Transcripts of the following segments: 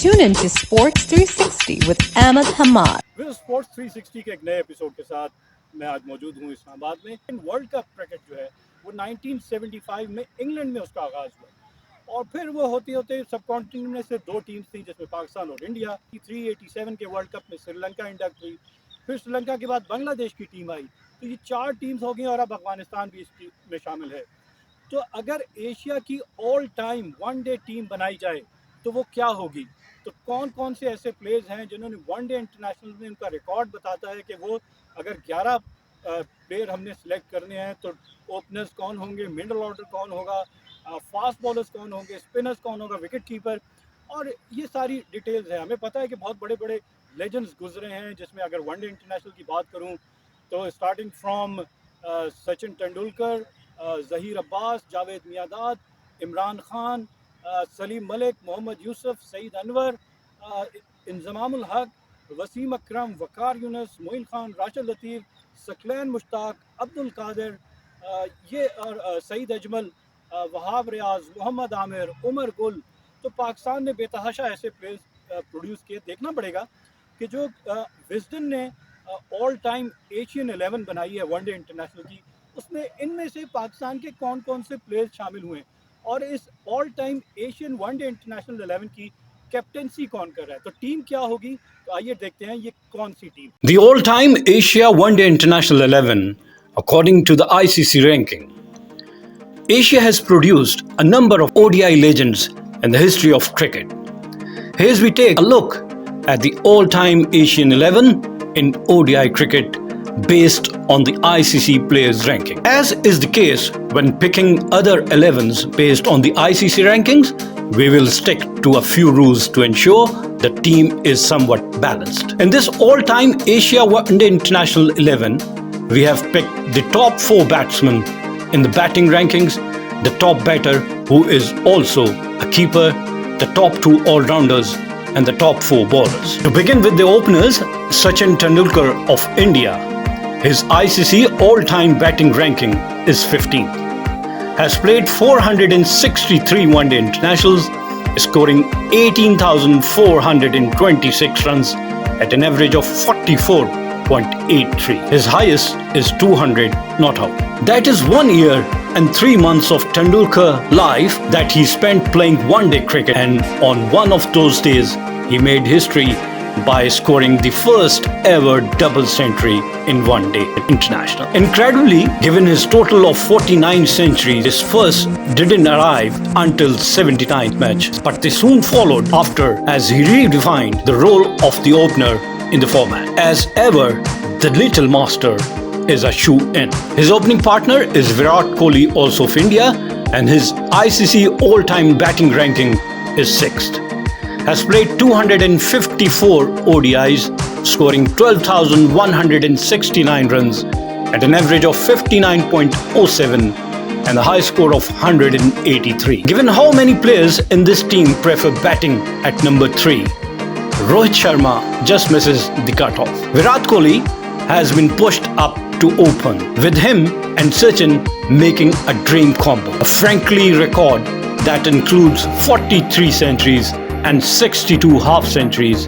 Tune in to Sports 360 with Ahmed Hamad. With sports 360 के एक नए एपिसोड के साथ मैं आज मौजूद हूँ इस्लामाबाद में। वर्ल्ड कप क्रिकेट जो है वो 1975 में इंग्लैंड में उसका आगाज़ हुआ और फिर वो होते होते सब कॉन्टिनेंट में से दो टीम्स थी जिसमें पाकिस्तान और इंडिया। 387 के वर्ल्ड कप में श्रीलंका इंडक्ट हुई, फिर श्रीलंका के बाद बांग्लादेश की टीम आई, तो ये 4 टीम्स हो गई और अब अफगानिस्तान भी इस टीम में शामिल है। तो अगर एशिया की ऑल टाइम वनडे टीम बनाई जाए तो वो क्या होगी? तो कौन कौन से ऐसे प्लेयर्स हैं जिन्होंने वनडे इंटरनेशनल में उनका रिकॉर्ड बताता है कि वो अगर 11 प्लेयर हमने सेलेक्ट करने हैं तो ओपनर्स कौन होंगे, मिडल ऑर्डर कौन होगा, फास्ट बॉलर्स कौन होंगे, स्पिनर्स कौन होगा, विकेट कीपर, और ये सारी डिटेल्स हैं। हमें पता है कि बहुत बड़े बड़े लेजेंड्स गुजरे हैं, जिसमें अगर वनडे इंटरनेशनल की बात करूं तो स्टार्टिंग फ्रॉम सचिन तेंदुलकर, ज़हीर अब्बास, जावेद मियांदाद, इमरान खान, सलीम मलिक, मोहम्मद यूसुफ, सईद अनवर, इंजमामुल हक, वसीम अकरम, वकार यूनुस, मोइन खान, राशिद लतीफ़, सकलैन मुश्ताक, अब्दुल कादिर, ये और सईद अजमल, वहाब रियाज, मोहम्मद आमिर, उमर गुल। तो पाकिस्तान ने बेतहाशा ऐसे प्लेयर्स प्रोड्यूस किए। देखना पड़ेगा कि जो विजडन ने ऑल टाइम एशियन 11 बनाई है वनडे इंटरनेशनल की, उसमें इनमें से पाकिस्तान के कौन कौन से प्लेयर्स शामिल हुए हैं और इस all time Asian one day international 11 की कैप्टेंसी कौन कर रहा है, तो टीम क्या होगी। तो आइए देखते हैं ये कौन सी team. The all-time Asia One Day International 11, according to the ICC ranking. Asia has produced a number of ODI legends in the history of cricket. Here we take a look at the all-time Asian 11 in ODI cricket based on the ICC players ranking. As is the case when picking other 11s based on the ICC rankings, we will stick to a few rules to ensure the team is somewhat balanced. In this all-time Asia One Day International 11, we have picked the top 4 batsmen in the batting rankings, the top batter who is also a keeper, the top 2 all-rounders and the top 4 bowlers. To begin with the openers, Sachin Tendulkar of India. His ICC all-time batting ranking is 15th. Has played 463 one-day internationals, scoring 18,426 runs at an average of 44.83. His highest is 200 not out. That is 1 year and 3 months of Tendulkar life that he spent playing one-day cricket, and on one of those days he made history by scoring the first ever double century in one day international. Incredibly, given his total of 49 centuries, his first didn't arrive until 79th match, but they soon followed after as he redefined the role of the opener in the format. As ever, the little master is a shoe-in. His opening partner is Virat Kohli, also of India, and his ICC all-time batting ranking is 6th. Has played 254 ODIs, scoring 12,169 runs at an average of 59.07 and a high score of 183. Given how many players in this team prefer batting at number 3, Rohit Sharma just misses the cutoff. Virat Kohli has been pushed up to open, with him and Sachin making a dream combo. A frankly record that includes 43 centuries and 62 half centuries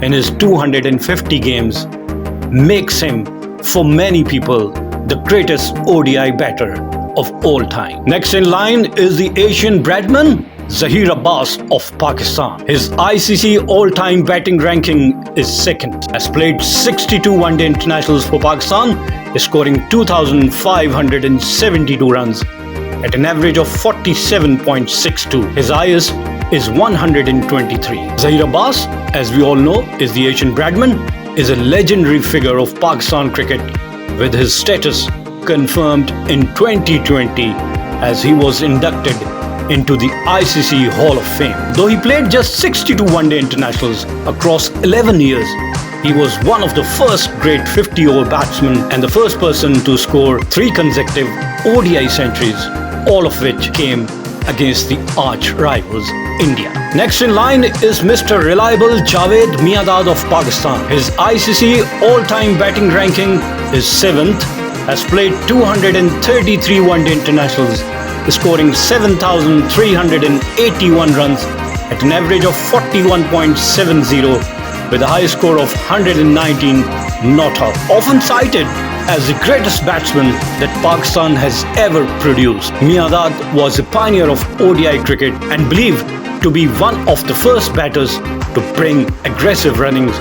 in his 250 games makes him, for many people, the greatest ODI batter of all time. Next in line is the Asian Bradman, Zaheer Abbas of Pakistan. His ICC all-time batting ranking is 2nd. Has played 62 one-day internationals for Pakistan, scoring 2,572 runs at an average of 47.62. His highest is 123. Zaheer Abbas, as we all know, is the Asian Bradman, is a legendary figure of Pakistan cricket, with his status confirmed in 2020 as he was inducted into the ICC Hall of Fame. Though he played just 62 one-day internationals across 11 years, he was one of the first great 50-over batsmen and the first person to score 3 consecutive ODI centuries, all of which came against the arch rivals India. Next in line is Mr. Reliable Javed Miandad of Pakistan. His ICC all-time batting ranking is 7th, has played 233 one-day internationals, scoring 7,381 runs at an average of 41.70 with a high score of 119 not out. Often cited as the greatest batsman that Pakistan has ever produced, Miandad was a pioneer of ODI cricket and believed to be one of the first batters to bring aggressive runnings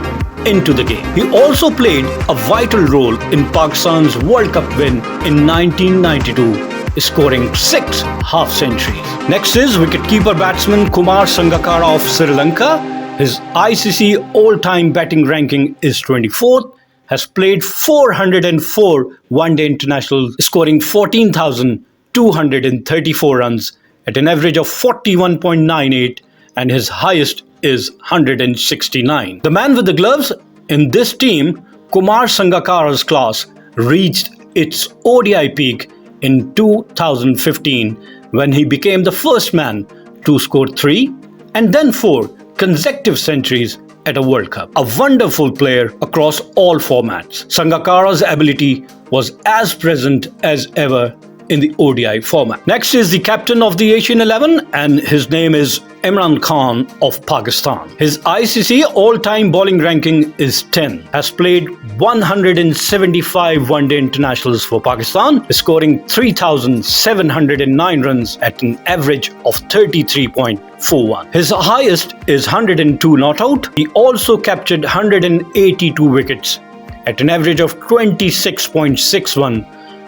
into the game. He also played a vital role in Pakistan's World Cup win in 1992, scoring 6 half-centuries. Next is wicketkeeper batsman Kumar Sangakkara of Sri Lanka. His ICC all-time batting ranking is 24th, has played 404 one-day internationals, scoring 14,234 runs at an average of 41.98, and his highest is 169. The man with the gloves in this team, Kumar Sangakkara's class, reached its ODI peak in 2015 when he became the first man to score 3 and then 4 consecutive centuries at a World Cup. A wonderful player across all formats, Sangakkara's ability was as present as ever in the ODI format. Next is the captain of the Asian 11, and his name is Imran Khan of Pakistan. His ICC all-time bowling ranking is 10. Has played 175 one-day internationals for Pakistan, scoring 3,709 runs at an average of 33.41. His highest is 102 not out. He also captured 182 wickets at an average of 26.61,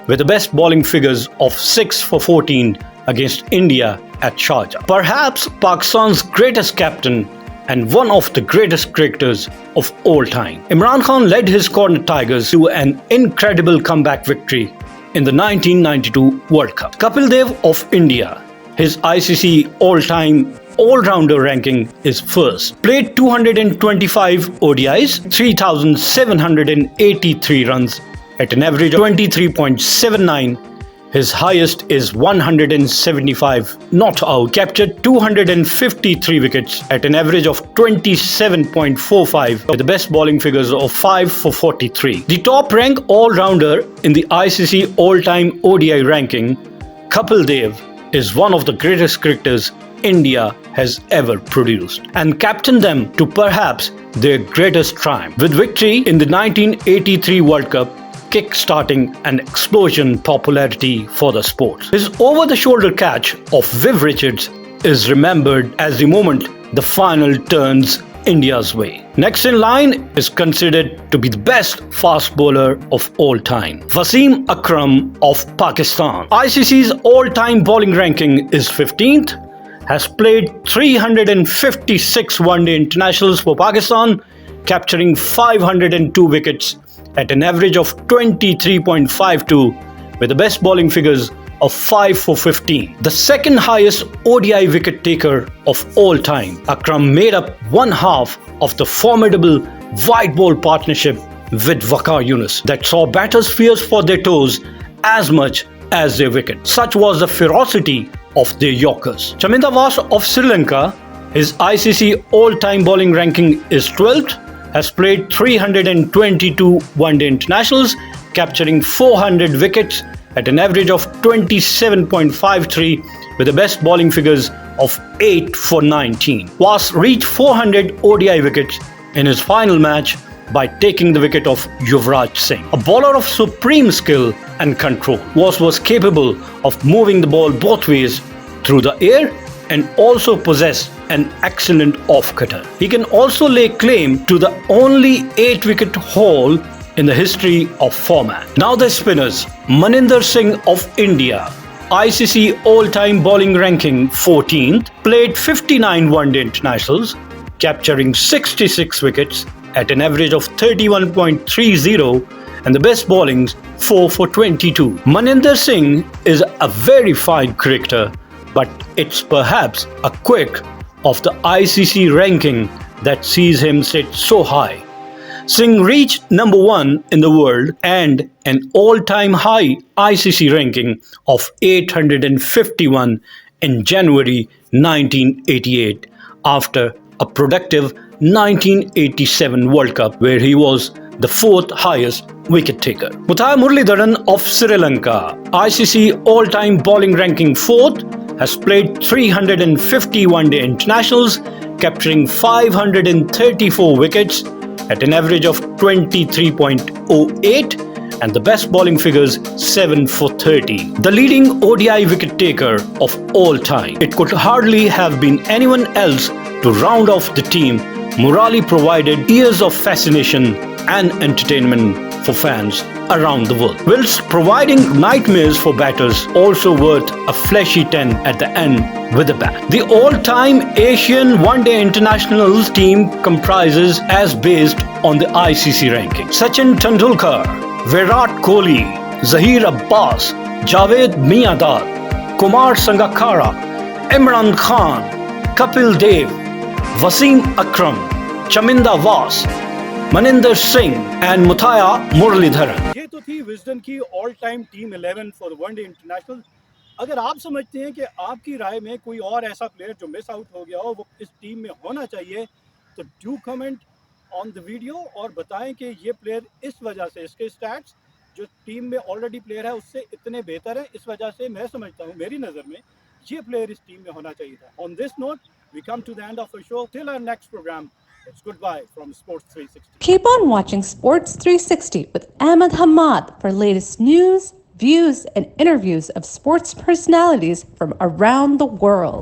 with the best bowling figures of 6 for 14 against India at Sharjah. Perhaps Pakistan's greatest captain and one of the greatest cricketers of all time. Imran Khan led his Cornet Tigers to an incredible comeback victory in the 1992 World Cup. Kapil Dev of India, his ICC all-time all-rounder ranking is first. Played 225 ODIs, 3,783 runs at an average of 23.79. His highest is 175 not out. Captured 253 wickets at an average of 27.45 with the best bowling figures of 5 for 43. The top rank all-rounder in the ICC all-time ODI ranking, Kapil Dev, is one of the greatest cricketers India has ever produced and captained them to perhaps their greatest triumph, with victory in the 1983 World Cup kick-starting an explosion popularity for the sport. His over-the-shoulder catch of Viv Richards is remembered as the moment the final turns India's way. Next in line is considered to be the best fast bowler of all time, Wasim Akram of Pakistan. ICC's all-time bowling ranking is 15th, has played 356 one-day internationals for Pakistan, capturing 502 wickets at an average of 23.52 with the best bowling figures of 5 for 15. The second highest ODI wicket taker of all time, Akram made up one half of the formidable white ball partnership with Waqar Younis that saw batters fierce for their toes as much as their wicket. Such was the ferocity of their Yorkers. Chaminda Vaas of Sri Lanka, his ICC all-time bowling ranking is 12th, has played 322 one-day internationals, capturing 400 wickets at an average of 27.53 with the best bowling figures of 8 for 19. Vaas reached 400 ODI wickets in his final match by taking the wicket of Yuvraj Singh. A bowler of supreme skill and control, Vaas was capable of moving the ball both ways through the air and also possessed an excellent off-cutter. He can also lay claim to the only 8-wicket haul in the history of format. Now the spinners. Maninder Singh of India, ICC all-time bowling ranking 14th, played 59 one-day internationals, capturing 66 wickets at an average of 31.30 and the best bowlings 4 for 22. Maninder Singh is a very fine cricketer, but it's perhaps a quirk of the ICC ranking that sees him sit so high. Singh reached number 1 in the world and an all-time high ICC ranking of 851 in January 1988 after a productive 1987 World Cup where he was the 4th highest wicket taker. Muttiah Muralidharan of Sri Lanka, ICC all-time bowling ranking 4th, has played 350 one-day internationals, capturing 534 wickets at an average of 23.08 and the best bowling figures 7 for 30. The leading ODI wicket taker of all time. It could hardly have been anyone else to round off the team. Murali provided years of fascination and entertainment for fans around the world, whilst providing nightmares for batters, also worth a flashy 10 at the end with a bat. The all-time Asian one-day internationals team comprises as based on the ICC ranking. Sachin Tendulkar, Virat Kohli, Zaheer Abbas, Javed Miandad, Kumar Sangakkara, Imran Khan, Kapil Dev, Wasim Akram, Chaminda Vas, Maninder Singh and Muthaiya Muralidharan. ये तो थी Wisden की all time team 11 for one day international. अगर आप समझते हैं कि आपकी राय में कोई और ऐसा प्लेयर जो मिस आउट हो गया हो वो इस टीम में होना चाहिए, तो do comment on the video और बताएं कि ये प्लेयर इस वजह से, इसके स्टैट्स जो टीम में ऑलरेडी प्लेयर है उससे इतने बेहतर है, इस वजह से मैं समझता हूँ, मेरी नज़र में ये प्लेयर इस टीम में होना चाहिए था। On this note we come to the end of the show. Till our next programme, it's goodbye from Sports 360. Keep on watching Sports 360 with Ahmed Hamad for latest news, views, and interviews of sports personalities from around the world.